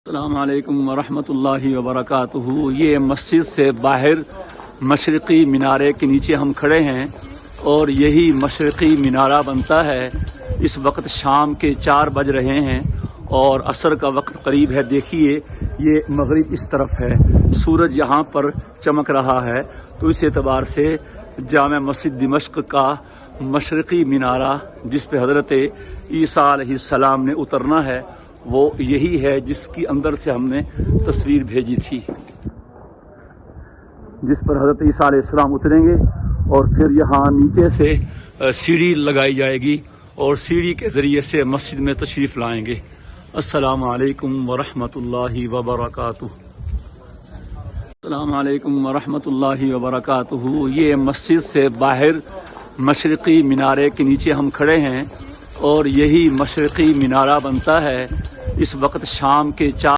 السلام علیکم ورحمۃ اللہ وبرکاتہ۔ یہ مسجد سے باہر مشرقی مینارے کے نیچے ہم کھڑے ہیں اور یہی مشرقی مینارہ بنتا ہے۔ اس وقت شام کے 4 بج رہے ہیں اور عصر کا وقت قریب ہے۔ دیکھیے یہ مغرب اس طرف ہے، سورج یہاں پر چمک رہا ہے، تو اس اعتبار سے جامع مسجد دمشق کا مشرقی مینارہ جس پہ حضرت عیسیٰ علیہ السلام نے اترنا ہے وہ یہی ہے، جس کی اندر سے ہم نے تصویر بھیجی تھی، جس پر حضرت عیسیٰ علیہ السلام اتریں گے اور پھر یہاں نیچے سے سیڑھی لگائی جائے گی اور سیڑھی کے ذریعے سے مسجد میں تشریف لائیں گے۔ السلام علیکم ورحمۃ اللہ وبرکاتہ۔ السلام علیکم ورحمۃ اللہ وبرکاتہ۔ یہ مسجد سے باہر مشرقی مینارے کے نیچے ہم کھڑے ہیں اور یہی مشرقی مینارہ بنتا ہے۔ اس وقت شام کے 4